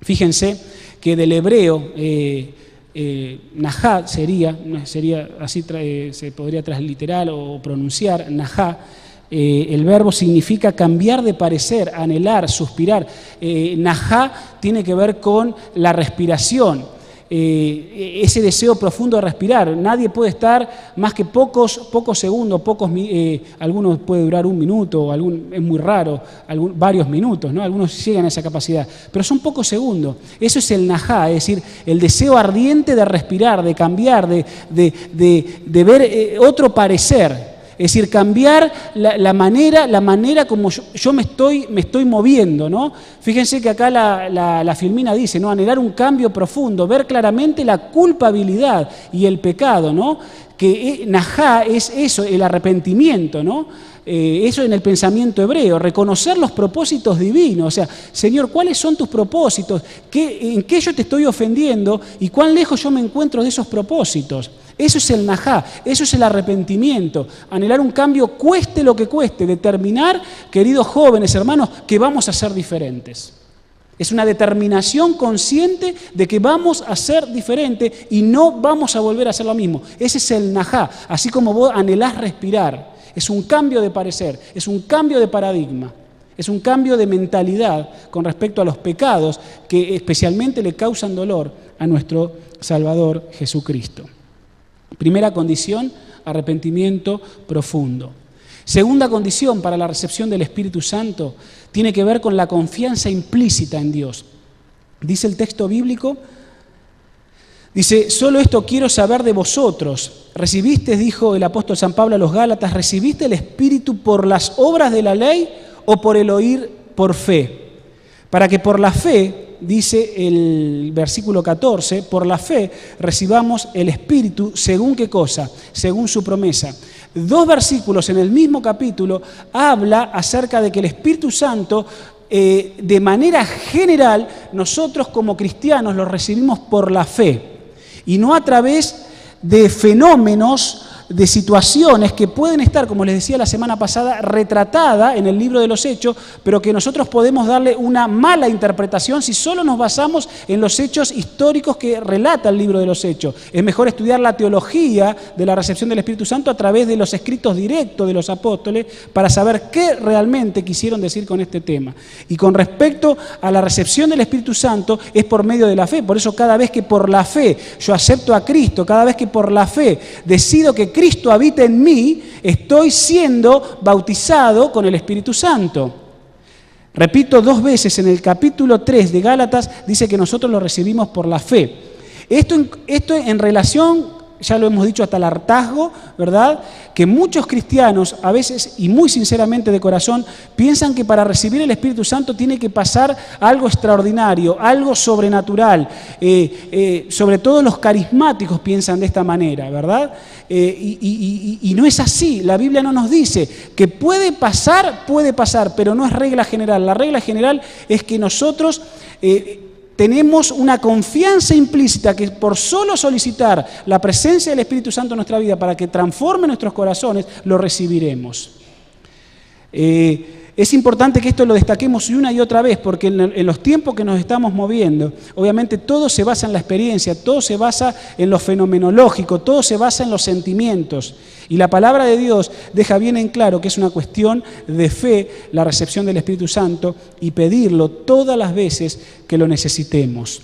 Fíjense que del hebreo, Nahá sería así, se podría transliterar o pronunciar, Nahá. El verbo significa cambiar de parecer, anhelar, suspirar. Nahá tiene que ver con la respiración, ese deseo profundo de respirar. Nadie puede estar más que pocos segundos, algunos puede durar un minuto, es muy raro, varios minutos, ¿no? Algunos llegan a esa capacidad, pero son pocos segundos. Eso es el Nahá, es decir, el deseo ardiente de respirar, de cambiar, de ver otro parecer. Es decir, cambiar la manera como yo me estoy moviendo, ¿no? Fíjense que acá la Filmina dice, ¿no? Anhelar un cambio profundo, ver claramente la culpabilidad y el pecado, ¿no? Que Nahá es eso, el arrepentimiento, ¿no? Eso en el pensamiento hebreo, reconocer los propósitos divinos. O sea, Señor, ¿cuáles son tus propósitos? ¿En qué yo te estoy ofendiendo? ¿Y cuán lejos yo me encuentro de esos propósitos? Eso es el Nahá, eso es el arrepentimiento. Anhelar un cambio cueste lo que cueste, determinar, queridos jóvenes, hermanos, que vamos a ser diferentes. Es una determinación consciente de que vamos a ser diferentes y no vamos a volver a hacer lo mismo. Ese es el Nahá, así como vos anhelás respirar. Es un cambio de parecer, es un cambio de paradigma, es un cambio de mentalidad con respecto a los pecados que especialmente le causan dolor a nuestro Salvador Jesucristo. Primera condición, arrepentimiento profundo. Segunda condición para la recepción del Espíritu Santo tiene que ver con la confianza implícita en Dios. Dice el texto bíblico, dice, solo esto quiero saber de vosotros. ¿Recibiste, dijo el apóstol San Pablo a los Gálatas, recibiste el Espíritu por las obras de la ley o por el oír por fe? Para que por la fe, dice el versículo 14, por la fe recibamos el Espíritu, ¿según qué cosa? Según su promesa. Dos versículos en el mismo capítulo habla acerca de que el Espíritu Santo, de manera general, nosotros como cristianos lo recibimos por la fe y no a través de fenómenos, de situaciones que pueden estar, como les decía la semana pasada, retratada en el libro de los Hechos, pero que nosotros podemos darle una mala interpretación si solo nos basamos en los hechos históricos que relata el libro de los Hechos. Es mejor estudiar la teología de la recepción del Espíritu Santo a través de los escritos directos de los apóstoles para saber qué realmente quisieron decir con este tema. Y con respecto a la recepción del Espíritu Santo es por medio de la fe. Por eso cada vez que por la fe yo acepto a Cristo, cada vez que por la fe decido que Cristo habita en mí, estoy siendo bautizado con el Espíritu Santo. Repito 2 veces, en el capítulo 3 de Gálatas dice que nosotros lo recibimos por la fe. Esto en relación, ya lo hemos dicho hasta el hartazgo, ¿verdad? Que muchos cristianos, a veces y muy sinceramente de corazón, piensan que para recibir el Espíritu Santo tiene que pasar algo extraordinario, algo sobrenatural. Sobre todo los carismáticos piensan de esta manera, ¿verdad? Y no es así. La Biblia no nos dice que puede pasar, pero no es regla general. La regla general es que nosotros tenemos una confianza implícita que por solo solicitar la presencia del Espíritu Santo en nuestra vida para que transforme nuestros corazones, lo recibiremos. Es importante que esto lo destaquemos una y otra vez, porque en los tiempos que nos estamos moviendo, obviamente todo se basa en la experiencia, todo se basa en lo fenomenológico, todo se basa en los sentimientos. Y la palabra de Dios deja bien en claro que es una cuestión de fe, la recepción del Espíritu Santo, y pedirlo todas las veces que lo necesitemos.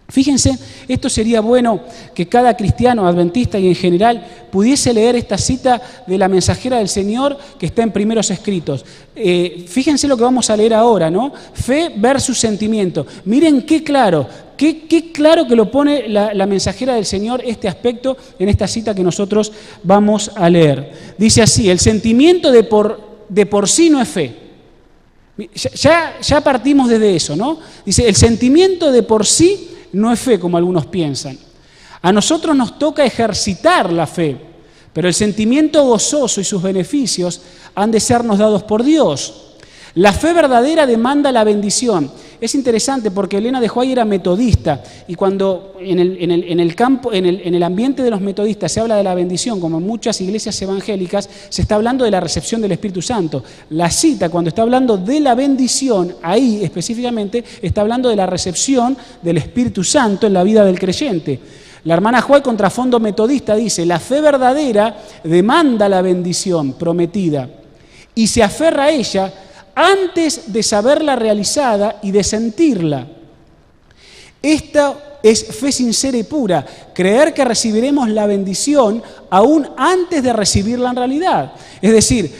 Fíjense, esto sería bueno que cada cristiano, adventista y en general pudiese leer esta cita de la mensajera del Señor que está en Primeros Escritos. Fíjense lo que vamos a leer ahora, ¿no? Fe versus sentimiento. Miren qué claro que lo pone la mensajera del Señor este aspecto en esta cita que nosotros vamos a leer. Dice así, el sentimiento de por sí no es fe. Ya partimos desde eso, ¿no? Dice, el sentimiento de por sí no es fe, como algunos piensan. A nosotros nos toca ejercitar la fe, pero el sentimiento gozoso y sus beneficios han de sernos dados por Dios. La fe verdadera demanda la bendición. Es interesante porque Elena de White era metodista y cuando en el ambiente de los metodistas se habla de la bendición, como en muchas iglesias evangélicas, se está hablando de la recepción del Espíritu Santo. La cita, cuando está hablando de la bendición, ahí específicamente está hablando de la recepción del Espíritu Santo en la vida del creyente. La hermana White, con trasfondo metodista, dice: la fe verdadera demanda la bendición prometida y se aferra a ella antes de saberla realizada y de sentirla. Esta es fe sincera y pura, creer que recibiremos la bendición aún antes de recibirla en realidad. Es decir,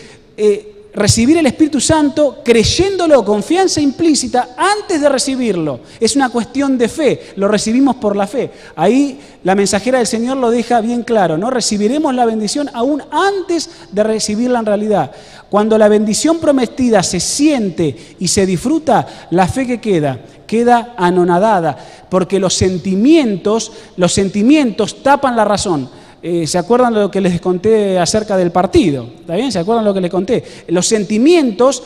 recibir el Espíritu Santo creyéndolo, confianza implícita antes de recibirlo. Es una cuestión de fe, lo recibimos por la fe. Ahí la mensajera del Señor lo deja bien claro, ¿no? Recibiremos la bendición aún antes de recibirla en realidad. Cuando la bendición prometida se siente y se disfruta, la fe que queda anonadada, porque los sentimientos tapan la razón. ¿Se acuerdan de lo que les conté acerca del partido? ¿Está bien? ¿Se acuerdan de lo que les conté? Los sentimientos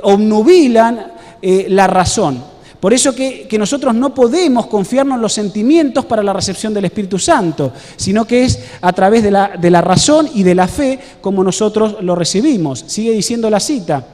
obnubilan la razón. Por eso que nosotros no podemos confiarnos en los sentimientos para la recepción del Espíritu Santo, sino que es a través de la razón y de la fe como nosotros lo recibimos. Sigue diciendo la cita: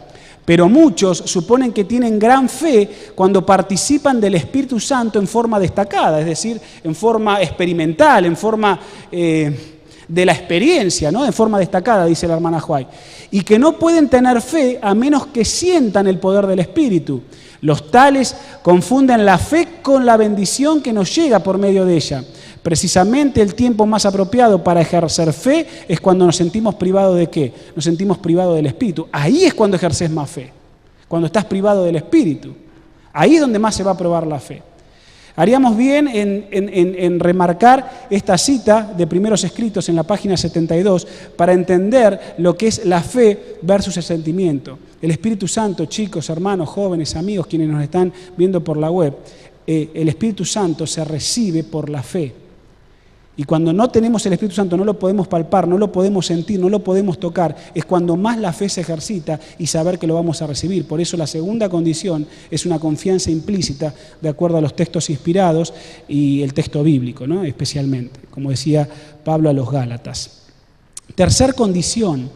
pero muchos suponen que tienen gran fe cuando participan del Espíritu Santo en forma destacada, es decir, en forma experimental, en forma de la experiencia, ¿no? En forma destacada, dice la hermana White. Y que no pueden tener fe a menos que sientan el poder del Espíritu. Los tales confunden la fe con la bendición que nos llega por medio de ella. Precisamente el tiempo más apropiado para ejercer fe es cuando nos sentimos privados ¿de qué? Nos sentimos privados del Espíritu. Ahí es cuando ejerces más fe, cuando estás privado del Espíritu. Ahí es donde más se va a probar la fe. Haríamos bien en remarcar esta cita de Primeros Escritos en la página 72 para entender lo que es la fe versus el sentimiento. El Espíritu Santo, chicos, hermanos, jóvenes, amigos, quienes nos están viendo por la web, el Espíritu Santo se recibe por la fe. Y cuando no tenemos el Espíritu Santo, no lo podemos palpar, no lo podemos sentir, no lo podemos tocar, es cuando más la fe se ejercita y saber que lo vamos a recibir. Por eso la segunda condición es una confianza implícita de acuerdo a los textos inspirados y el texto bíblico, ¿no? Especialmente, como decía Pablo a los Gálatas. Tercer condición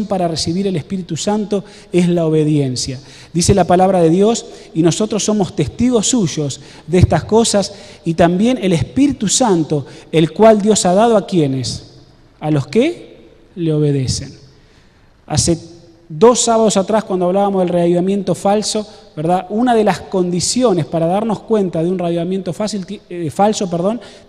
para recibir el Espíritu Santo es la obediencia. Dice la palabra de Dios, y nosotros somos testigos suyos de estas cosas, y también el Espíritu Santo, el cual Dios ha dado a quienes, a los que le obedecen. Hace 2 sábados atrás, cuando hablábamos del reavivamiento falso, ¿verdad? Una de las condiciones para darnos cuenta de un reavivamiento falso,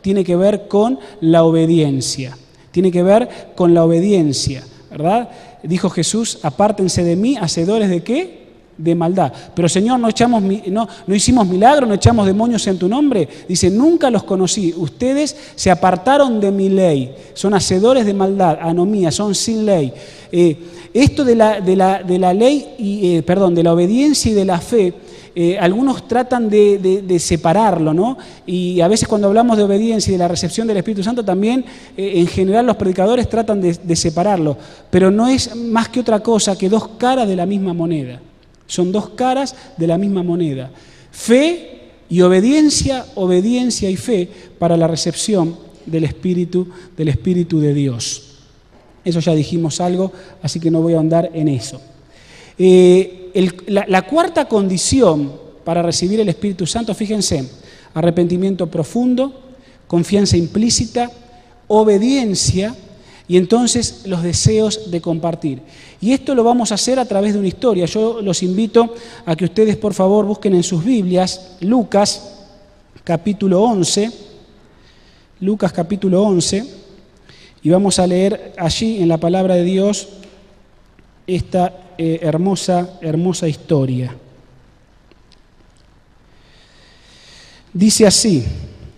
tiene que ver con la obediencia. Tiene que ver con la obediencia. ¿Verdad? Dijo Jesús: apártense de mí, hacedores ¿de qué? De maldad. Pero Señor, no hicimos milagros, no echamos demonios en tu nombre. Dice: nunca los conocí, ustedes se apartaron de mi ley, son hacedores de maldad, anomía, son sin ley. Esto de la ley de la obediencia y de la fe, algunos tratan de separarlo, ¿no? Y a veces cuando hablamos de obediencia y de la recepción del Espíritu Santo también, en general los predicadores tratan de separarlo, pero no es más que otra cosa que 2 caras de la misma moneda. Son 2 caras de la misma moneda. Fe y obediencia, obediencia y fe para la recepción del Espíritu de Dios. Eso ya dijimos algo, así que no voy a ahondar en eso. La cuarta condición para recibir el Espíritu Santo, fíjense: arrepentimiento profundo, confianza implícita, obediencia y entonces los deseos de compartir. Y esto lo vamos a hacer a través de una historia. Yo los invito a que ustedes, por favor, busquen en sus Biblias Lucas capítulo 11, y vamos a leer allí en la palabra de Dios esta hermosa historia. Dice así,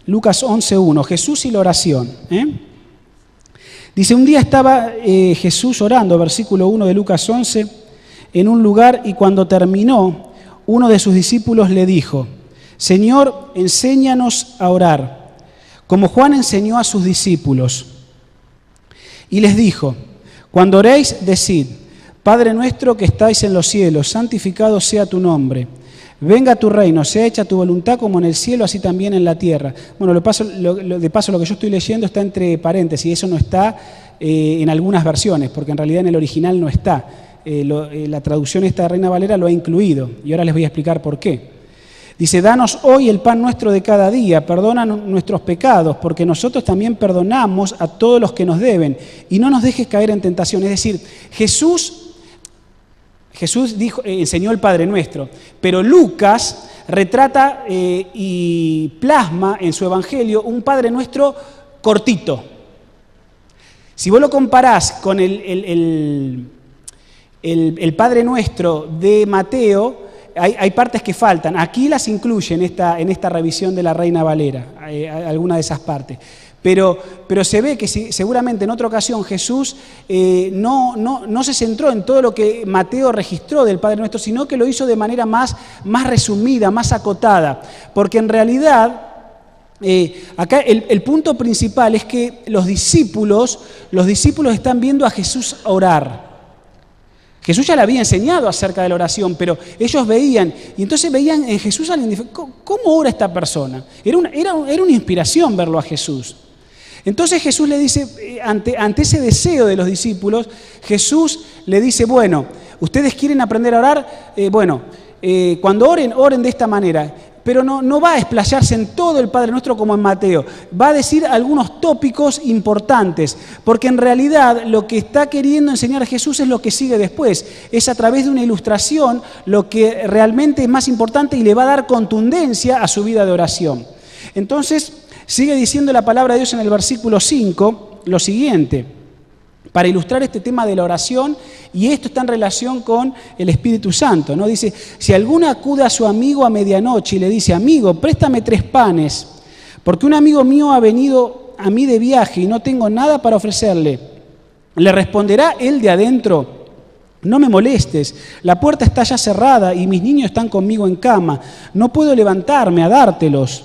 Lucas 11:1, Jesús y la oración. Dice: un día estaba Jesús orando, versículo 1 de Lucas 11, en un lugar, y cuando terminó, uno de sus discípulos le dijo: Señor, enséñanos a orar, como Juan enseñó a sus discípulos. Y les dijo: cuando oréis, decid: Padre nuestro que estáis en los cielos, santificado sea tu nombre. Venga tu reino, sea hecha tu voluntad como en el cielo, así también en la tierra. Bueno, de paso lo que yo estoy leyendo está entre paréntesis, eso no está en algunas versiones, porque en realidad en el original no está. La traducción esta de Reina Valera lo ha incluido, y ahora les voy a explicar por qué. Dice, danos hoy el pan nuestro de cada día, perdona nuestros pecados, porque nosotros también perdonamos a todos los que nos deben, y no nos dejes caer en tentación. Es decir, Jesús dijo, enseñó el Padre Nuestro, pero Lucas retrata y plasma en su Evangelio un Padre Nuestro cortito. Si vos lo comparás con el Padre Nuestro de Mateo, hay partes que faltan. Aquí las incluye en esta revisión de la Reina Valera, alguna de esas partes. Pero se ve que seguramente en otra ocasión Jesús no se centró en todo lo que Mateo registró del Padre Nuestro, sino que lo hizo de manera más resumida, más acotada. Porque en realidad, acá el punto principal es que los discípulos están viendo a Jesús orar. Jesús ya le había enseñado acerca de la oración, pero ellos veían, y entonces veían en Jesús a alguien diferente. ¿Cómo ora esta persona? Era una inspiración verlo a Jesús. Entonces Jesús le dice, ante ese deseo de los discípulos, Jesús le dice, bueno, ¿ustedes quieren aprender a orar? Cuando oren de esta manera. Pero no va a explayarse en todo el Padre Nuestro como en Mateo. Va a decir algunos tópicos importantes, porque en realidad lo que está queriendo enseñar Jesús es lo que sigue después. Es a través de una ilustración lo que realmente es más importante y le va a dar contundencia a su vida de oración. Entonces, sigue diciendo la palabra de Dios en el versículo 5 lo siguiente, para ilustrar este tema de la oración, y esto está en relación con el Espíritu Santo, ¿no? Dice, si alguno acude a su amigo a medianoche y le dice, amigo, préstame 3 panes, porque un amigo mío ha venido a mí de viaje y no tengo nada para ofrecerle, le responderá él de adentro, no me molestes, la puerta está ya cerrada y mis niños están conmigo en cama, no puedo levantarme a dártelos.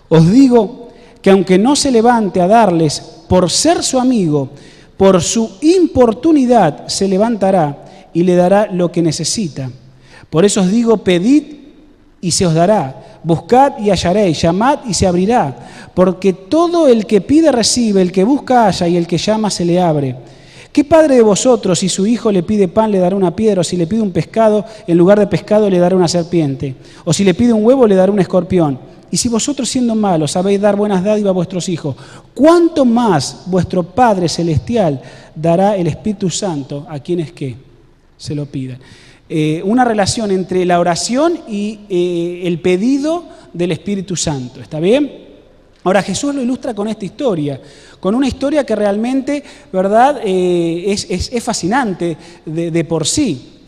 Os digo que aunque no se levante a darles por ser su amigo, por su importunidad se levantará y le dará lo que necesita. Por eso os digo, pedid y se os dará, buscad y hallaréis, llamad y se abrirá. Porque todo el que pide recibe, el que busca halla y el que llama se le abre. ¿Qué padre de vosotros, si su hijo le pide pan, le dará una piedra? O si le pide un pescado, en lugar de pescado le dará una serpiente? O si le pide un huevo, le dará un escorpión. Y si vosotros siendo malos sabéis dar buenas dádivas a vuestros hijos, ¿cuánto más vuestro Padre Celestial dará el Espíritu Santo a quienes que se lo pidan? Una relación entre la oración y el pedido del Espíritu Santo, ¿está bien? Ahora Jesús lo ilustra con esta historia, con una historia que realmente, ¿verdad?, es fascinante de por sí.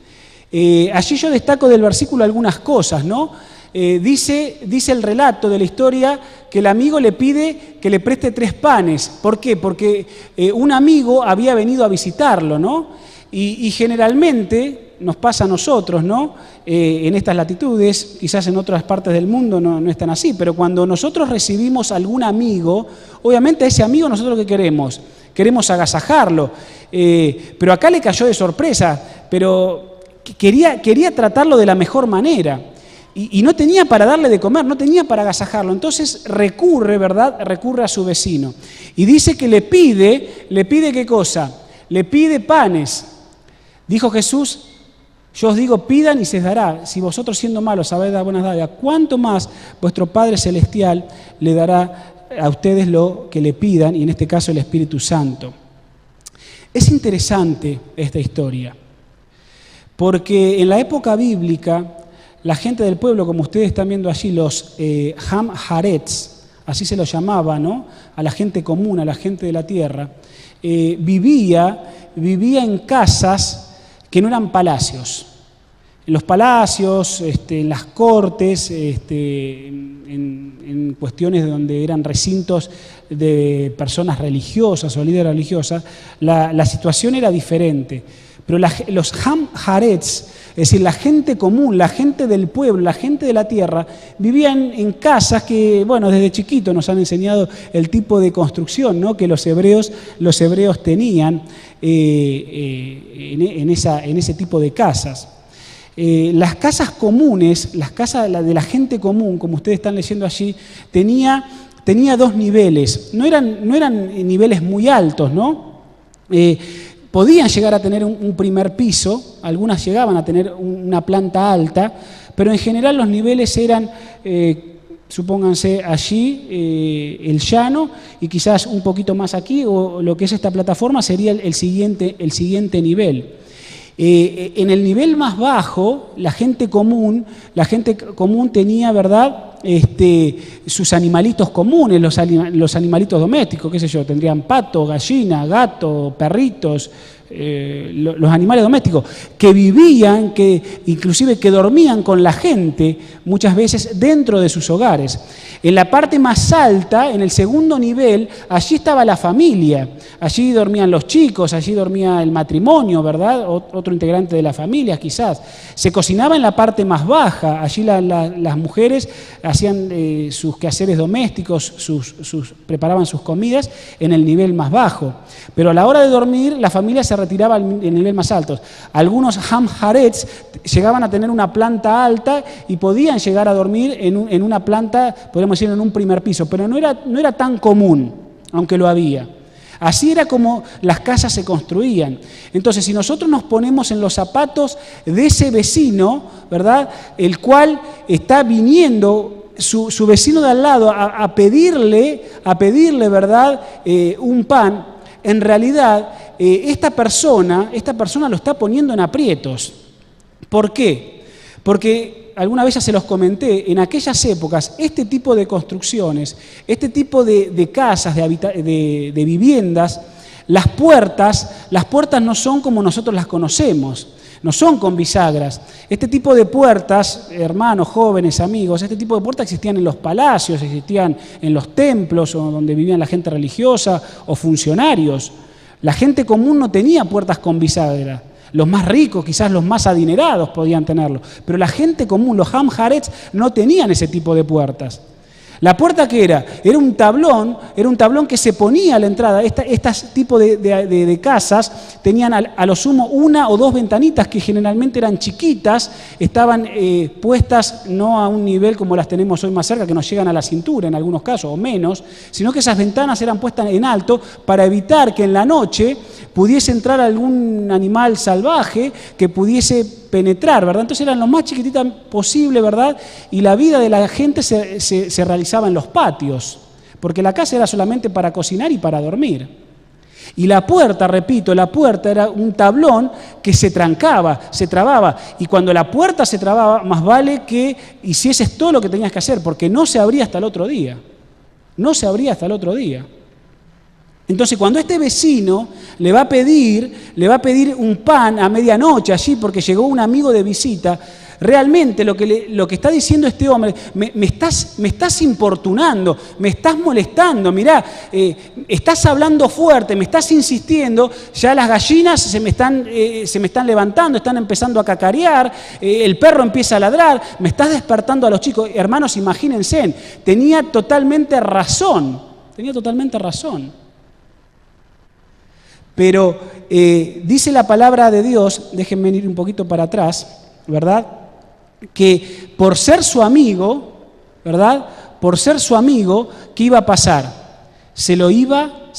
Allí yo destaco del versículo algunas cosas, ¿no? Dice el relato de la historia que el amigo le pide que le preste 3 panes. ¿Por qué? Porque un amigo había venido a visitarlo, ¿no? Y generalmente nos pasa a nosotros, ¿no? En estas latitudes, quizás en otras partes del mundo no están así, pero cuando nosotros recibimos algún amigo, obviamente a ese amigo nosotros ¿qué queremos? Queremos agasajarlo. Pero acá le cayó de sorpresa, pero quería tratarlo de la mejor manera. Y no tenía para darle de comer, no tenía para agasajarlo. Entonces recurre, ¿verdad? Recurre a su vecino. Y dice que le pide ¿qué cosa? Le pide panes. Dijo Jesús, yo os digo, pidan y se os dará. Si vosotros siendo malos sabéis dar buenas dádivas, ¿cuánto más vuestro Padre Celestial le dará a ustedes lo que le pidan? Y en este caso el Espíritu Santo. Es interesante esta historia, porque en la época bíblica, la gente del pueblo, como ustedes están viendo allí, los Ham-Harets, así se los llamaba, ¿no? A la gente común, a la gente de la tierra, vivía en casas que no eran palacios. En los palacios, en las cortes, en cuestiones donde eran recintos de personas religiosas o líderes religiosas, la situación era diferente. Pero los Ham-Harets Es decir, la gente común, la gente del pueblo, la gente de la tierra, vivían en casas que, bueno, desde chiquito nos han enseñado el tipo de construcción, ¿no?, que los hebreos tenían en ese tipo de casas. Las casas comunes, las casas de la gente común, como ustedes están leyendo allí, tenía 2 niveles. No eran niveles muy altos, ¿no? Podían llegar a tener un primer piso, algunas llegaban a tener una planta alta, pero en general los niveles eran, supónganse allí, el llano, y quizás un poquito más aquí, o lo que es esta plataforma sería el siguiente nivel. En el nivel más bajo, la gente común tenía, ¿verdad?, sus animalitos comunes, los animalitos domésticos, qué sé yo, tendrían pato, gallina, gato, perritos, los animales domésticos, que vivían, inclusive que dormían con la gente, muchas veces dentro de sus hogares. En la parte más alta, en el segundo nivel, allí estaba la familia, allí dormían los chicos, allí dormía el matrimonio, ¿verdad?, otro integrante de la familia quizás. Se cocinaba en la parte más baja, allí las mujeres hacían sus quehaceres domésticos, preparaban sus comidas en el nivel más bajo. Pero a la hora de dormir, la familia se retiraba al nivel más alto. Algunos Hamharets llegaban a tener una planta alta y podían llegar a dormir en una planta, podríamos decir, en un primer piso, pero no era tan común, aunque lo había. Así era como las casas se construían. Entonces, si nosotros nos ponemos en los zapatos de ese vecino, ¿verdad?, el cual está viniendo su vecino de al lado a pedirle, ¿verdad?, un pan, en realidad esta persona lo está poniendo en aprietos. ¿Por qué? Porque alguna vez ya se los comenté, en aquellas épocas este tipo de construcciones, este tipo de casas, de viviendas, las puertas no son como nosotros las conocemos. No son con bisagras. Este tipo de puertas, hermanos, jóvenes, amigos, este tipo de puertas existían en los palacios, existían en los templos o donde vivían la gente religiosa o funcionarios. La gente común no tenía puertas con bisagra. Los más ricos, quizás los más adinerados podían tenerlo. Pero la gente común, los Hamharets, no tenían ese tipo de puertas. ¿La puerta qué era? Era un tablón que se ponía a la entrada. Estas tipos de casas tenían a lo sumo 1 o 2 ventanitas que generalmente eran chiquitas, estaban puestas no a un nivel como las tenemos hoy más cerca, que nos llegan a la cintura en algunos casos, o menos, sino que esas ventanas eran puestas en alto para evitar que en la noche pudiese entrar algún animal salvaje que pudiese penetrar, ¿verdad? Entonces eran lo más chiquititas posible, ¿verdad? Y la vida de la gente se realizaba en los patios, porque la casa era solamente para cocinar y para dormir. Y la puerta, repito, la puerta era un tablón que se trancaba, se trababa, y cuando la puerta se trababa, más vale que hicieses todo lo que tenías que hacer, porque no se abría hasta el otro día. No se abría hasta el otro día. Entonces, cuando este vecino le va a pedir un pan a medianoche allí porque llegó un amigo de visita, realmente lo que está diciendo este hombre, me estás importunando, me estás molestando, mirá, estás hablando fuerte, me estás insistiendo, ya las gallinas se me están levantando, están empezando a cacarear, el perro empieza a ladrar, me estás despertando a los chicos. Hermanos, imagínense, tenía totalmente razón. Pero dice la palabra de Dios, déjenme ir un poquito para atrás, ¿verdad?, que por ser su amigo, ¿verdad?, por ser su amigo, ¿qué iba a pasar? Se lo iba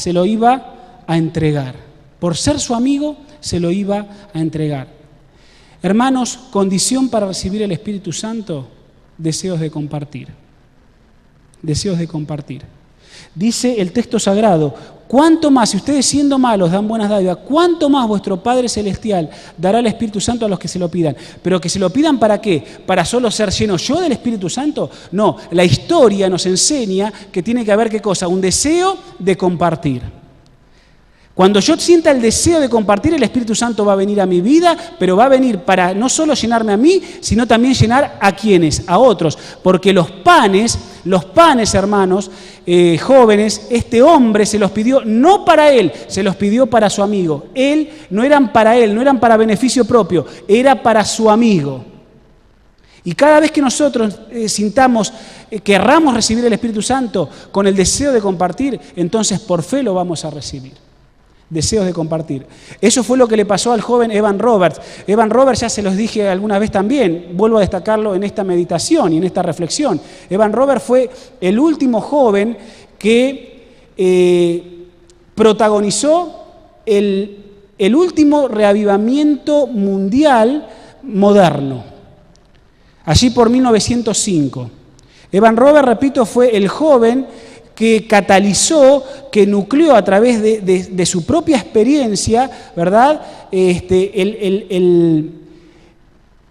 a entregar. Por ser su amigo, se lo iba a entregar. Hermanos, condición para recibir el Espíritu Santo, deseos de compartir. Deseos de compartir. Dice el texto sagrado, cuánto más, si ustedes siendo malos dan buenas dádivas, cuánto más vuestro Padre Celestial dará el Espíritu Santo a los que se lo pidan. Pero que se lo pidan ¿para qué? ¿Para solo ser lleno yo del Espíritu Santo? No, la historia nos enseña que tiene que haber ¿qué cosa? Un deseo de compartir. Cuando yo sienta el deseo de compartir, el Espíritu Santo va a venir a mi vida, pero va a venir para no solo llenarme a mí, sino también llenar a quienes, a otros, porque los panes Los panes, hermanos, jóvenes, este hombre se los pidió no para él, se los pidió para su amigo. No eran para beneficio propio, era para su amigo. Y cada vez que nosotros querramos recibir el Espíritu Santo con el deseo de compartir, entonces por fe lo vamos a recibir. Deseos de compartir. Eso fue lo que le pasó al joven Evan Roberts. Evan Roberts, ya se los dije alguna vez también, vuelvo a destacarlo en esta meditación y en esta reflexión. Evan Roberts fue el último joven que protagonizó el último reavivamiento mundial moderno, allí por 1905. Evan Roberts, repito, fue el joven que catalizó, que nucleó a través de su propia experiencia, ¿verdad? El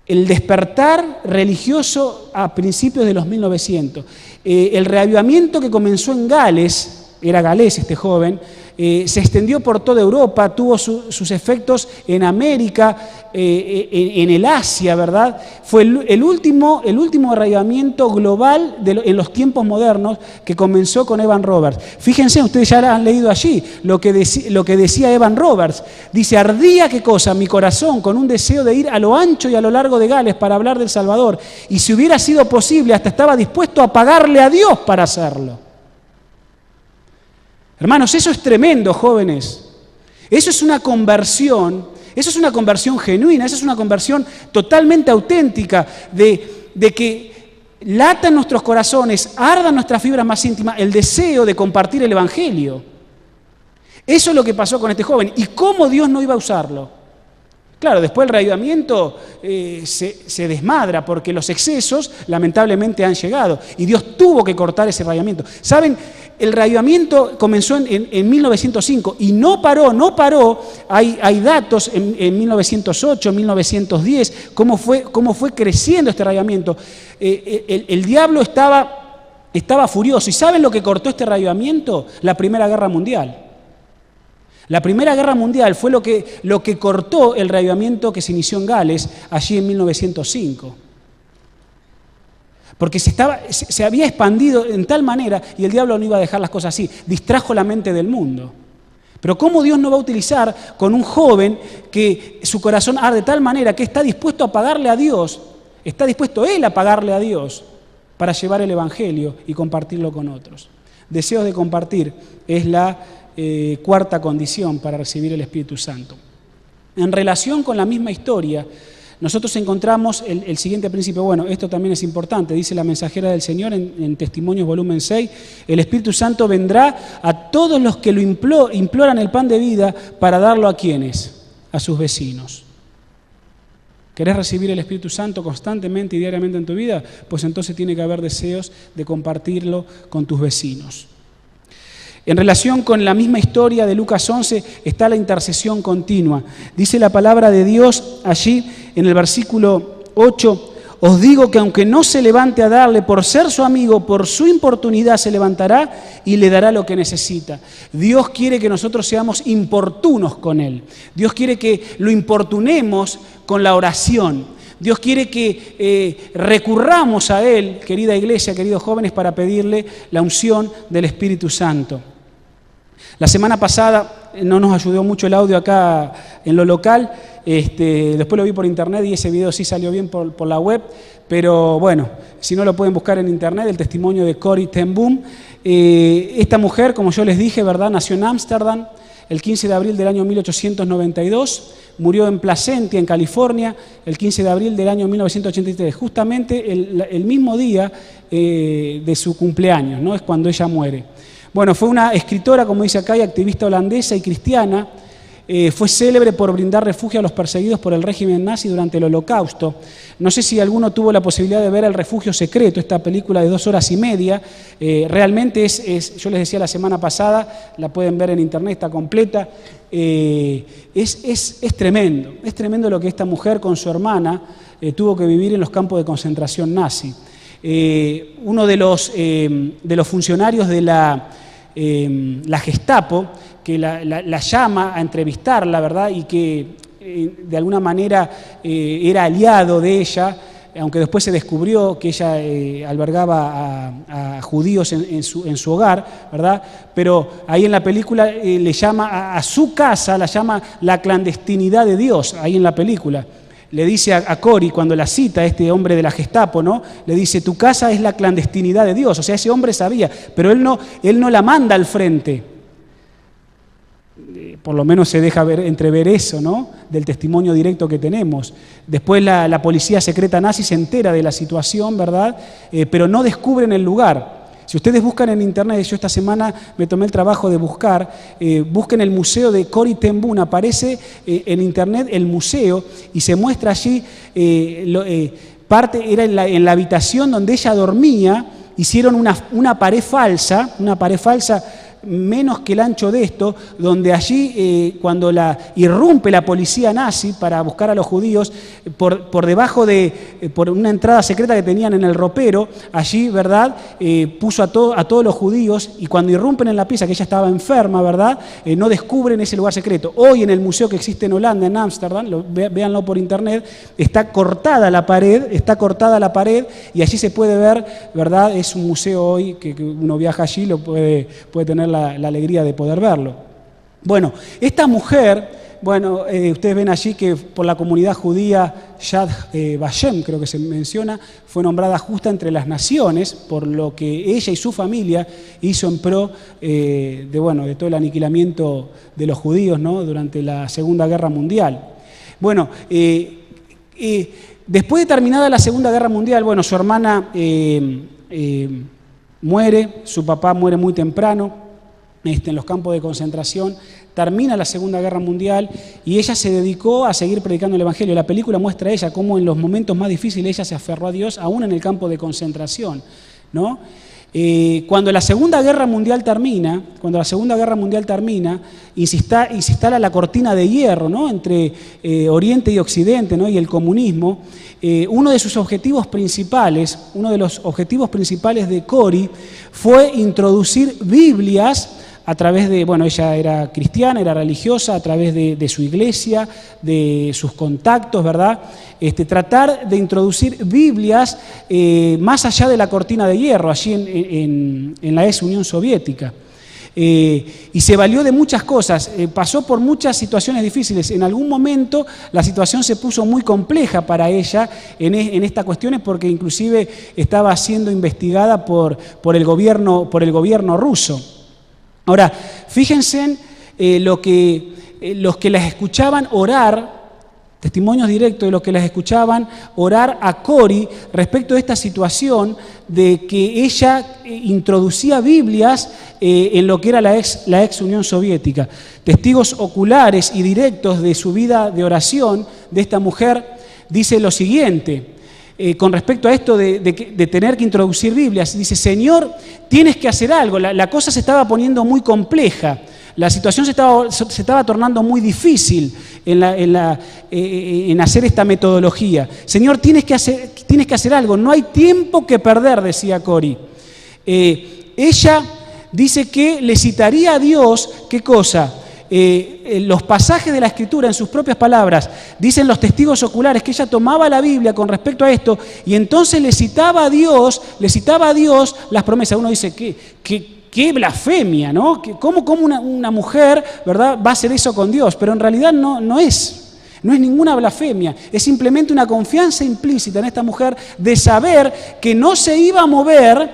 despertar religioso a principios de los 1900. El reavivamiento que comenzó en Gales, era galés este joven, se extendió por toda Europa, tuvo sus efectos en América, en el Asia, ¿verdad? Fue el último reavivamiento global en los tiempos modernos que comenzó con Evan Roberts. Fíjense, ustedes ya lo han leído allí, lo que decía Evan Roberts. Dice, ardía, ¿qué cosa? Mi corazón con un deseo de ir a lo ancho y a lo largo de Gales para hablar del Salvador. Y si hubiera sido posible, hasta estaba dispuesto a pagarle a Dios para hacerlo. Hermanos, eso es tremendo, jóvenes. Eso es una conversión genuina, eso es una conversión totalmente auténtica de que lata en nuestros corazones, arda en nuestras fibras más íntimas el deseo de compartir el Evangelio. Eso es lo que pasó con este joven. ¿Y cómo Dios no iba a usarlo? Claro, después el reavivamiento se desmadra porque los excesos lamentablemente han llegado y Dios tuvo que cortar ese reavivamiento. ¿Saben? El reavivamiento comenzó en 1905 y no paró. Hay datos en 1908, 1910, cómo fue creciendo este reavivamiento. El diablo estaba furioso. ¿Y saben lo que cortó este reavivamiento? La Primera Guerra Mundial. La Primera Guerra Mundial fue lo que cortó el reavivamiento que se inició en Gales allí en 1905. Porque se había expandido en tal manera y el diablo no iba a dejar las cosas así. Distrajo la mente del mundo. Pero ¿cómo Dios no va a utilizar con un joven que su corazón arde de tal manera que está dispuesto a pagarle a Dios, está dispuesto él a pagarle a Dios para llevar el Evangelio y compartirlo con otros? Deseos de compartir es la cuarta condición para recibir el Espíritu Santo. En relación con la misma historia, nosotros encontramos el siguiente principio. Bueno, esto también es importante, dice la mensajera del Señor en Testimonios volumen 6, el Espíritu Santo vendrá a todos los que lo imploran el pan de vida para darlo a ¿quiénes? A sus vecinos. ¿Querés recibir el Espíritu Santo constantemente y diariamente en tu vida? Pues entonces tiene que haber deseos de compartirlo con tus vecinos. En relación con la misma historia de Lucas 11 está la intercesión continua. Dice la palabra de Dios allí en el versículo 8, os digo que aunque no se levante a darle por ser su amigo, por su importunidad se levantará y le dará lo que necesita. Dios quiere que nosotros seamos importunos con Él. Dios quiere que lo importunemos con la oración. Dios quiere que recurramos a Él, querida iglesia, queridos jóvenes, para pedirle la unción del Espíritu Santo. La semana pasada no nos ayudó mucho el audio acá en lo local, después lo vi por internet y ese video sí salió bien por la web, pero bueno, si no lo pueden buscar en internet, el testimonio de Corrie ten Boom. Esta mujer, como yo les dije, ¿verdad?, nació en Ámsterdam el 15 de abril del año 1892, murió en Placentia, en California, el 15 de abril del año 1983, justamente el mismo día de su cumpleaños, ¿no? Es cuando ella muere. Bueno, fue una escritora, como dice acá, y activista holandesa y cristiana. Fue célebre por brindar refugio a los perseguidos por el régimen nazi durante el Holocausto. No sé si alguno tuvo la posibilidad de ver El Refugio Secreto, esta película de 2 horas y media. Realmente yo les decía la semana pasada, la pueden ver en internet, está completa. Es tremendo lo que esta mujer con su hermana tuvo que vivir en los campos de concentración nazi. Uno de los funcionarios de la Gestapo, que la llama a entrevistarla, ¿verdad?, y que de alguna manera era aliado de ella, aunque después se descubrió que ella albergaba a judíos en su hogar, ¿verdad? Pero ahí en la película le llama a su casa, la llama la clandestinidad de Dios, ahí en la película. Le dice a Cory, cuando la cita, este hombre de la Gestapo, ¿no? Le dice, tu casa es la clandestinidad de Dios. O sea, ese hombre sabía, pero él no la manda al frente. Por lo menos se deja entrever eso, ¿no? Del testimonio directo que tenemos. Después la policía secreta nazi se entera de la situación, ¿verdad? Pero no descubren el lugar. Si ustedes buscan en internet, yo esta semana me tomé el trabajo de buscar, busquen el museo de Corrie ten Boom, aparece en internet el museo y se muestra allí, parte era en la habitación donde ella dormía, hicieron una pared falsa menos que el ancho de esto, donde allí cuando irrumpe la policía nazi para buscar a los judíos, por debajo por una entrada secreta que tenían en el ropero, allí, ¿verdad?, puso a todos los judíos, y cuando irrumpen en la pieza, que ella estaba enferma, ¿verdad?, no descubren ese lugar secreto. Hoy en el museo que existe en Holanda, en Ámsterdam, véanlo por internet, está cortada la pared, y allí se puede ver, ¿verdad?, es un museo hoy que uno viaja allí, lo puede tener la alegría de poder verlo. Bueno, esta mujer, ustedes ven allí que por la comunidad judía, Yad Vashem, creo que se menciona, fue nombrada justa entre las naciones por lo que ella y su familia hizo en pro de todo el aniquilamiento de los judíos, ¿no?, durante la Segunda Guerra Mundial. Bueno, después de terminada la Segunda Guerra Mundial, su hermana muere, su papá muere muy temprano, en los campos de concentración, termina la Segunda Guerra Mundial y ella se dedicó a seguir predicando el Evangelio. La película muestra a ella cómo en los momentos más difíciles ella se aferró a Dios, aún en el campo de concentración, ¿no? Cuando la Segunda Guerra Mundial termina, se instala la cortina de hierro, ¿no?, entre Oriente y Occidente, ¿no?, y el comunismo. Uno de los objetivos principales de Cory fue introducir Biblias a través de, ella era cristiana, era religiosa, a través de su iglesia, de sus contactos, ¿verdad? Tratar de introducir Biblias más allá de la cortina de hierro, allí en la ex Unión Soviética. Y se valió de muchas cosas, pasó por muchas situaciones difíciles. En algún momento la situación se puso muy compleja para ella en estas cuestiones, porque inclusive estaba siendo investigada por el gobierno ruso. Ahora, fíjense los que las escuchaban orar, testimonios directos de los que las escuchaban orar a Cory respecto de esta situación de que ella introducía Biblias en lo que era la ex Unión Soviética. Testigos oculares y directos de su vida de oración de esta mujer dice lo siguiente. Con respecto a esto de tener que introducir Biblias, dice: Señor, tienes que hacer algo, la cosa se estaba poniendo muy compleja, la situación se estaba tornando muy difícil en hacer esta metodología. Señor, tienes que hacer algo, no hay tiempo que perder, decía Cory. Ella dice que le citaría a Dios, ¿qué cosa? Los pasajes de la Escritura en sus propias palabras, dicen los testigos oculares que ella tomaba la Biblia con respecto a esto y entonces le citaba a Dios las promesas. Uno dice, qué blasfemia, ¿no? ¿Cómo una mujer, ¿verdad?, va a hacer eso con Dios? Pero en realidad no es ninguna blasfemia, es simplemente una confianza implícita en esta mujer de saber que no se iba a mover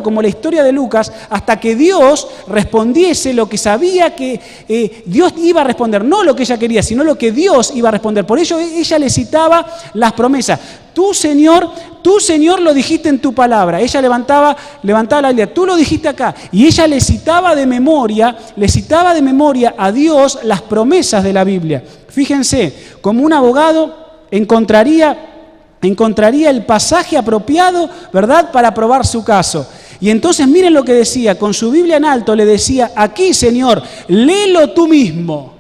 como la historia de Lucas hasta que Dios respondiese lo que sabía que Dios iba a responder, no lo que ella quería, sino lo que Dios iba a responder. Por ello ella le citaba las promesas. Tú, Señor, lo dijiste en tu palabra. Ella levantaba la Biblia, tú lo dijiste acá. Y ella le citaba de memoria a Dios las promesas de la Biblia. Fíjense, como un abogado encontraría el pasaje apropiado, ¿verdad?, para probar su caso. Y entonces miren lo que decía, con su Biblia en alto le decía: aquí, Señor, léelo tú mismo,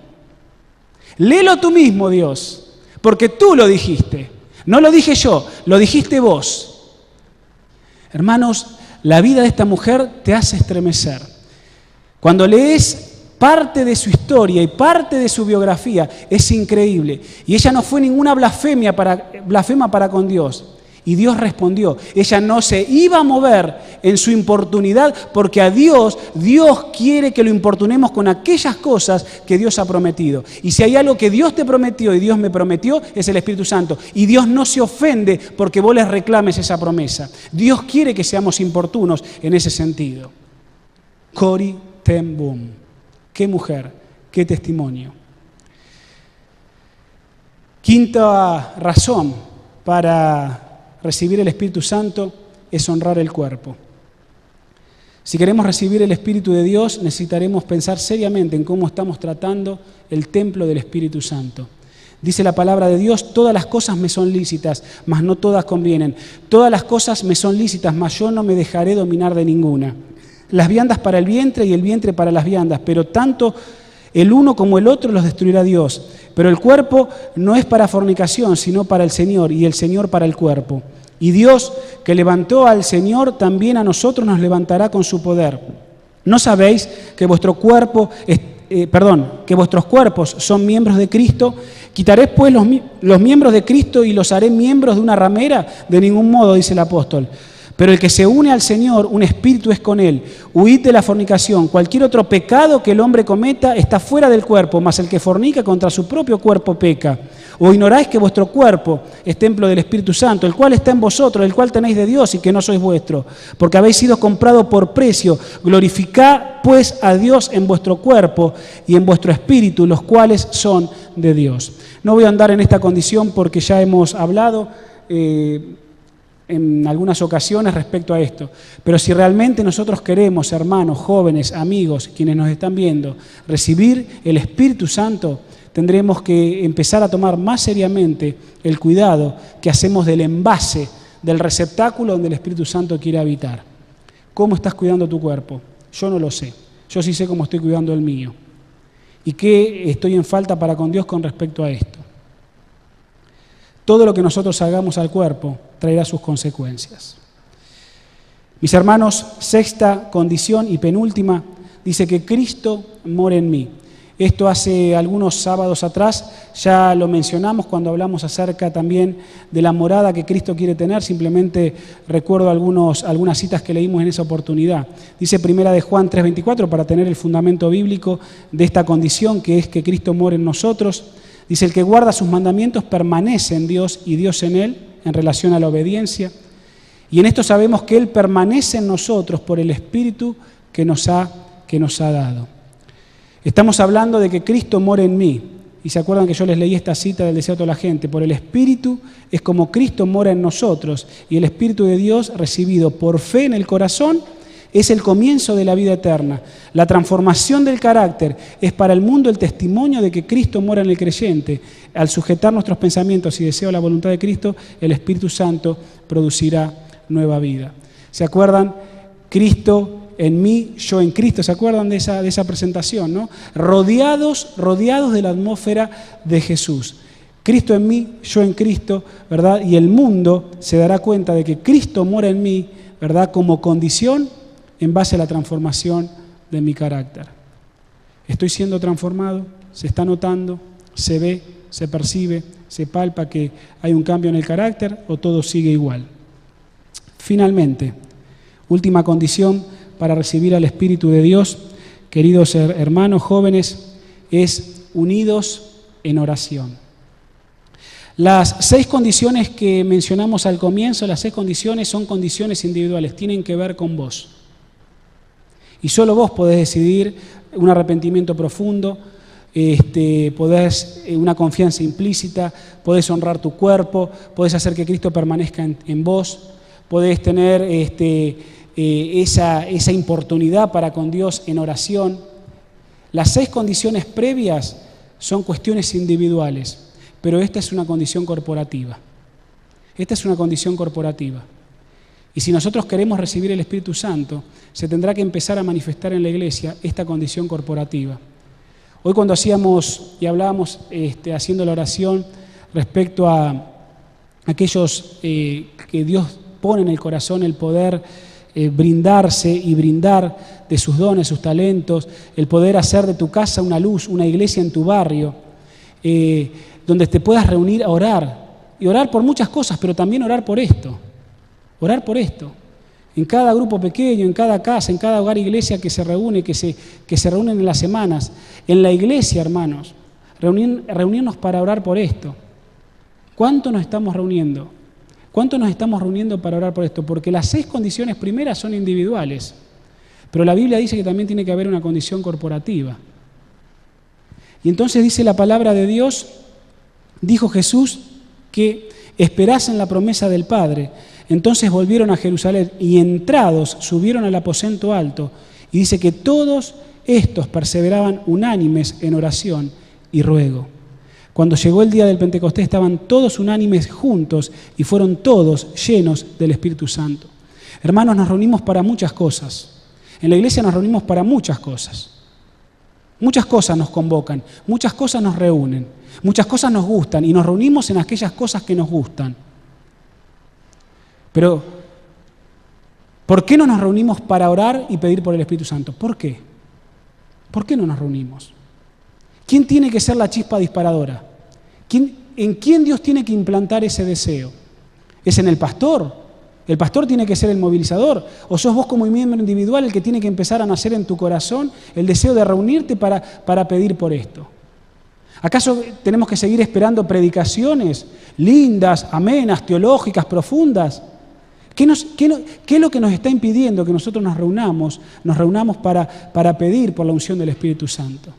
Dios, porque tú lo dijiste. No lo dije yo, lo dijiste vos. Hermanos, la vida de esta mujer te hace estremecer. Cuando lees parte de su historia y parte de su biografía es increíble. Y ella no fue ninguna blasfema para con Dios. Y Dios respondió. Ella no se iba a mover en su importunidad porque a Dios quiere que lo importunemos con aquellas cosas que Dios ha prometido. Y si hay algo que Dios te prometió y Dios me prometió, es el Espíritu Santo. Y Dios no se ofende porque vos les reclames esa promesa. Dios quiere que seamos importunos en ese sentido. Corrie ten Boom. Qué mujer, qué testimonio. Quinta razón para recibir el Espíritu Santo es honrar el cuerpo. Si queremos recibir el Espíritu de Dios, necesitaremos pensar seriamente en cómo estamos tratando el templo del Espíritu Santo. Dice la palabra de Dios, todas las cosas me son lícitas, mas no todas convienen. Todas las cosas me son lícitas, mas yo no me dejaré dominar de ninguna. Las viandas para el vientre y el vientre para las viandas, pero tanto el uno como el otro los destruirá Dios. Pero el cuerpo no es para fornicación, sino para el Señor, y el Señor para el cuerpo. Y Dios, que levantó al Señor, también a nosotros nos levantará con su poder. ¿No sabéis que vuestros cuerpos son miembros de Cristo? ¿Quitaré pues los miembros de Cristo y los haré miembros de una ramera? De ningún modo, dice el apóstol. Pero el que se une al Señor, un espíritu es con Él. Huid de la fornicación. Cualquier otro pecado que el hombre cometa está fuera del cuerpo, mas el que fornica contra su propio cuerpo peca. ¿O ignoráis que vuestro cuerpo es templo del Espíritu Santo, el cual está en vosotros, el cual tenéis de Dios y que no sois vuestro? Porque habéis sido comprado por precio. Glorificad pues a Dios en vuestro cuerpo y en vuestro espíritu, los cuales son de Dios. No voy a andar en esta condición porque ya hemos hablado en algunas ocasiones respecto a esto. Pero si realmente nosotros queremos, hermanos, jóvenes, amigos, quienes nos están viendo, recibir el Espíritu Santo, tendremos que empezar a tomar más seriamente el cuidado que hacemos del envase, del receptáculo donde el Espíritu Santo quiere habitar. ¿Cómo estás cuidando tu cuerpo? Yo no lo sé. Yo sí sé cómo estoy cuidando el mío. ¿Y qué estoy en falta para con Dios con respecto a esto? Todo lo que nosotros hagamos al cuerpo traerá sus consecuencias. Mis hermanos, sexta condición y penúltima, dice que Cristo mora en mí. Esto hace algunos sábados atrás ya lo mencionamos cuando hablamos acerca también de la morada que Cristo quiere tener. Simplemente recuerdo algunas citas que leímos en esa oportunidad. Dice Primera de Juan 3:24 para tener el fundamento bíblico de esta condición que es que Cristo mora en nosotros. Dice, el que guarda sus mandamientos permanece en Dios y Dios en él, en relación a la obediencia. Y en esto sabemos que Él permanece en nosotros por el Espíritu que nos ha dado. Estamos hablando de que Cristo mora en mí. Y se acuerdan que yo les leí esta cita del deseo de toda la gente. Por el Espíritu es como Cristo mora en nosotros. Y el Espíritu de Dios, recibido por fe en el corazón, es el comienzo de la vida eterna. La transformación del carácter es para el mundo el testimonio de que Cristo mora en el creyente. Al sujetar nuestros pensamientos y deseo a la voluntad de Cristo, el Espíritu Santo producirá nueva vida. ¿Se acuerdan? Cristo en mí, yo en Cristo. ¿Se acuerdan de esa presentación, no? Rodeados de la atmósfera de Jesús. Cristo en mí, yo en Cristo, ¿verdad? Y el mundo se dará cuenta de que Cristo mora en mí, ¿verdad? Como condición en base a la transformación de mi carácter. ¿Estoy siendo transformado? ¿Se está notando? ¿Se ve? ¿Se percibe? ¿Se palpa que hay un cambio en el carácter o todo sigue igual? Finalmente, última condición para recibir al Espíritu de Dios, queridos hermanos jóvenes, es unidos en oración. Las 6 condiciones que mencionamos al comienzo, las 6 condiciones son condiciones individuales, tienen que ver con vos. Y solo vos podés decidir un arrepentimiento profundo, podés una confianza implícita, podés honrar tu cuerpo, podés hacer que Cristo permanezca en vos, podés tener esa importunidad para con Dios en oración. Las 6 condiciones previas son cuestiones individuales, pero esta es una condición corporativa. Esta es una condición corporativa. Y si nosotros queremos recibir el Espíritu Santo, se tendrá que empezar a manifestar en la iglesia esta condición corporativa. Hoy cuando hacíamos y hablábamos haciendo la oración respecto a aquellos que Dios pone en el corazón el poder brindarse y brindar de sus dones, sus talentos, el poder hacer de tu casa una luz, una iglesia en tu barrio, donde te puedas reunir a orar, y orar por muchas cosas, pero también orar por esto, en cada grupo pequeño, en cada casa, en cada hogar, iglesia que se reúne, que se reúnen en las semanas, en la iglesia, hermanos, reunirnos para orar por esto. ¿Cuánto nos estamos reuniendo? ¿Cuánto nos estamos reuniendo para orar por esto? Porque las 6 condiciones primeras son individuales, pero la Biblia dice que también tiene que haber una condición corporativa. Y entonces dice la palabra de Dios, dijo Jesús, que esperasen la promesa del Padre. Entonces volvieron a Jerusalén y entrados subieron al aposento alto. Y dice que todos estos perseveraban unánimes en oración y ruego. Cuando llegó el día del Pentecostés estaban todos unánimes juntos y fueron todos llenos del Espíritu Santo. Hermanos, nos reunimos para muchas cosas. En la iglesia nos reunimos para muchas cosas. Muchas cosas nos convocan, muchas cosas nos reúnen, muchas cosas nos gustan y nos reunimos en aquellas cosas que nos gustan. Pero, ¿por qué no nos reunimos para orar y pedir por el Espíritu Santo? ¿Por qué? ¿Por qué no nos reunimos? ¿Quién tiene que ser la chispa disparadora? ¿En quién Dios tiene que implantar ese deseo? ¿Es en el pastor? ¿El pastor tiene que ser el movilizador? ¿O sos vos como miembro individual el que tiene que empezar a nacer en tu corazón el deseo de reunirte para pedir por esto? ¿Acaso tenemos que seguir esperando predicaciones lindas, amenas, teológicas, profundas? ¿Qué es lo que nos está impidiendo que nosotros nos reunamos para pedir por la unción del Espíritu Santo?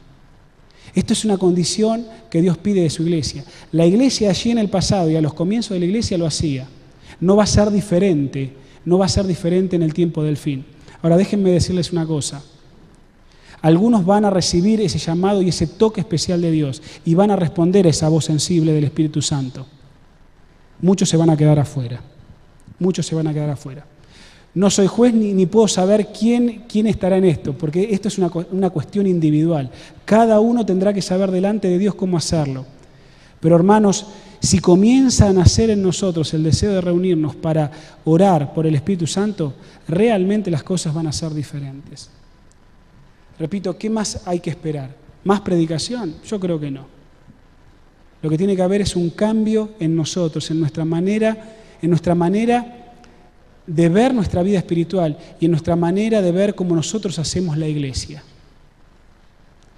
Esto es una condición que Dios pide de su iglesia. La iglesia allí en el pasado y a los comienzos de la iglesia lo hacía. No va a ser diferente en el tiempo del fin. Ahora déjenme decirles una cosa. Algunos van a recibir ese llamado y ese toque especial de Dios y van a responder a esa voz sensible del Espíritu Santo. Muchos se van a quedar afuera. No soy juez ni puedo saber quién estará en esto, porque esto es una cuestión individual. Cada uno tendrá que saber delante de Dios cómo hacerlo. Pero hermanos, si comienza a nacer en nosotros el deseo de reunirnos para orar por el Espíritu Santo, realmente las cosas van a ser diferentes. Repito, ¿qué más hay que esperar? ¿Más predicación? Yo creo que no. Lo que tiene que haber es un cambio en nosotros, en nuestra manera de ver nuestra vida espiritual y en nuestra manera de ver cómo nosotros hacemos la iglesia.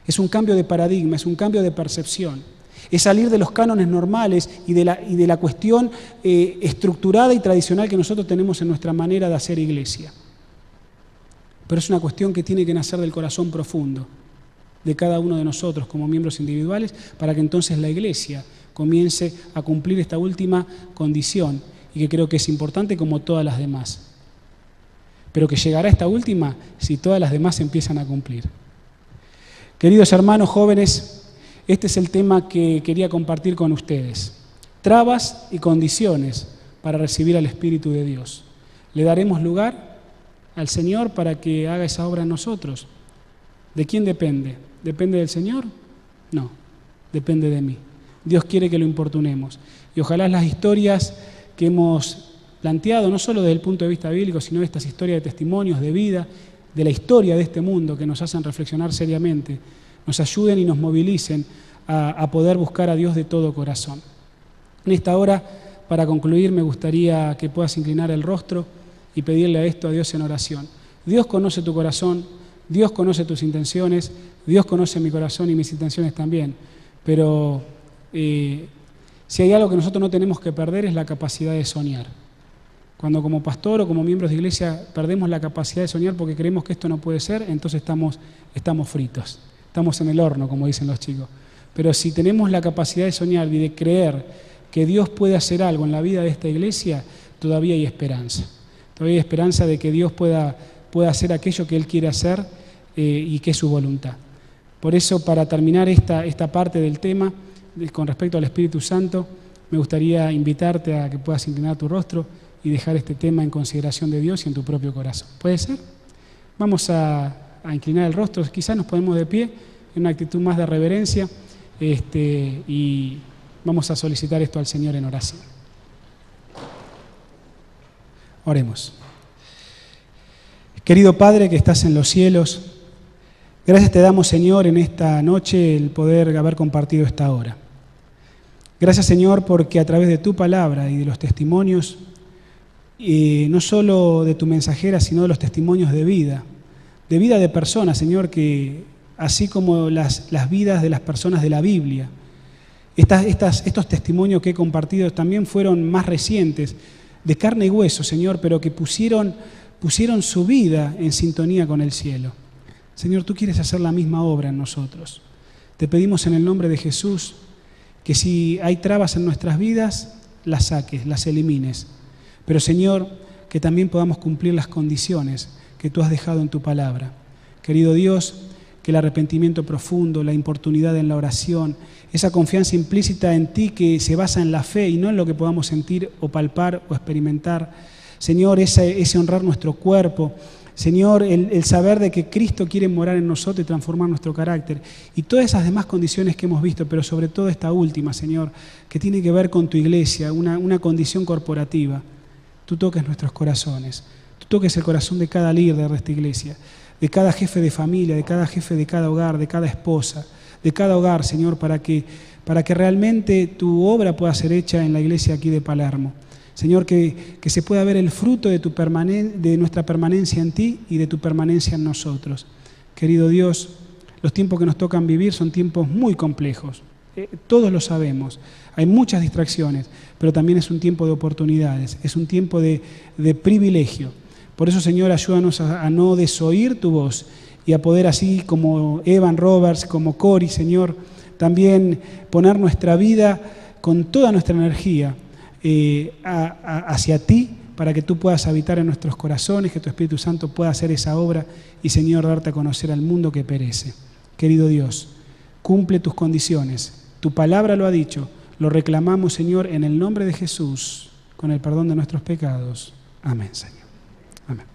Es un cambio de paradigma, es un cambio de percepción. Es salir de los cánones normales y de la cuestión estructurada y tradicional que nosotros tenemos en nuestra manera de hacer iglesia. Pero es una cuestión que tiene que nacer del corazón profundo de cada uno de nosotros como miembros individuales para que entonces la iglesia comience a cumplir esta última condición y que creo que es importante como todas las demás. Pero que llegará esta última si todas las demás empiezan a cumplir. Queridos hermanos jóvenes, este es el tema que quería compartir con ustedes. Trabas y condiciones para recibir al Espíritu de Dios. ¿Le daremos lugar al Señor para que haga esa obra en nosotros? ¿De quién depende? ¿Depende del Señor? No, depende de mí. Dios quiere que lo importunemos. Y ojalá las historias que hemos planteado, no solo desde el punto de vista bíblico, sino estas historias de testimonios, de vida, de la historia de este mundo que nos hacen reflexionar seriamente, nos ayuden y nos movilicen a poder buscar a Dios de todo corazón. En esta hora, para concluir, me gustaría que puedas inclinar el rostro y pedirle a Dios en oración. Dios conoce tu corazón, Dios conoce tus intenciones, Dios conoce mi corazón y mis intenciones también, pero si hay algo que nosotros no tenemos que perder es la capacidad de soñar. Cuando como pastor o como miembros de iglesia perdemos la capacidad de soñar porque creemos que esto no puede ser, entonces estamos fritos, estamos en el horno, como dicen los chicos. Pero si tenemos la capacidad de soñar y de creer que Dios puede hacer algo en la vida de esta iglesia, todavía hay esperanza. Todavía hay esperanza de que Dios pueda hacer aquello que Él quiere hacer y que es su voluntad. Por eso, para terminar esta parte del tema, con respecto al Espíritu Santo, me gustaría invitarte a que puedas inclinar tu rostro y dejar este tema en consideración de Dios y en tu propio corazón. ¿Puede ser? Vamos a inclinar el rostro, quizás nos ponemos de pie en una actitud más de reverencia y vamos a solicitar esto al Señor en oración. Oremos. Querido Padre que estás en los cielos, gracias te damos, Señor, en esta noche el poder haber compartido esta hora. Gracias, Señor, porque a través de tu palabra y de los testimonios, no solo de tu mensajera, sino de los testimonios de vida de personas, Señor, que así como las vidas de las personas de la Biblia, estos testimonios que he compartido también fueron más recientes, de carne y hueso, Señor, pero que pusieron su vida en sintonía con el cielo. Señor, tú quieres hacer la misma obra en nosotros. Te pedimos en el nombre de Jesús que si hay trabas en nuestras vidas, las saques, las elimines. Pero, Señor, que también podamos cumplir las condiciones que tú has dejado en tu palabra. Querido Dios, que el arrepentimiento profundo, la importunidad en la oración, esa confianza implícita en ti que se basa en la fe y no en lo que podamos sentir o palpar o experimentar. Señor, ese honrar nuestro cuerpo. Señor, el saber de que Cristo quiere morar en nosotros y transformar nuestro carácter. Y todas esas demás condiciones que hemos visto, pero sobre todo esta última, Señor, que tiene que ver con tu iglesia, una condición corporativa. Tú toques nuestros corazones. Tú toques el corazón de cada líder de esta iglesia, de cada jefe de familia, de cada jefe de cada hogar, de cada esposa, de cada hogar, Señor, para que realmente tu obra pueda ser hecha en la iglesia aquí de Palermo. Señor, que se pueda ver el fruto de nuestra permanencia en ti y de tu permanencia en nosotros. Querido Dios, los tiempos que nos tocan vivir son tiempos muy complejos. Todos lo sabemos. Hay muchas distracciones, pero también es un tiempo de oportunidades, es un tiempo de privilegio. Por eso, Señor, ayúdanos a no desoír tu voz y a poder, así como Evan Roberts, como Cory, Señor, también poner nuestra vida con toda nuestra energía hacia ti, para que tú puedas habitar en nuestros corazones, que tu Espíritu Santo pueda hacer esa obra y, Señor, darte a conocer al mundo que perece. Querido Dios, cumple tus condiciones. Tu palabra lo ha dicho. Lo reclamamos, Señor, en el nombre de Jesús, con el perdón de nuestros pecados. Amén, Señor. Amén.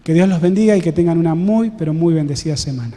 Que Dios los bendiga y que tengan una muy, pero muy bendecida semana.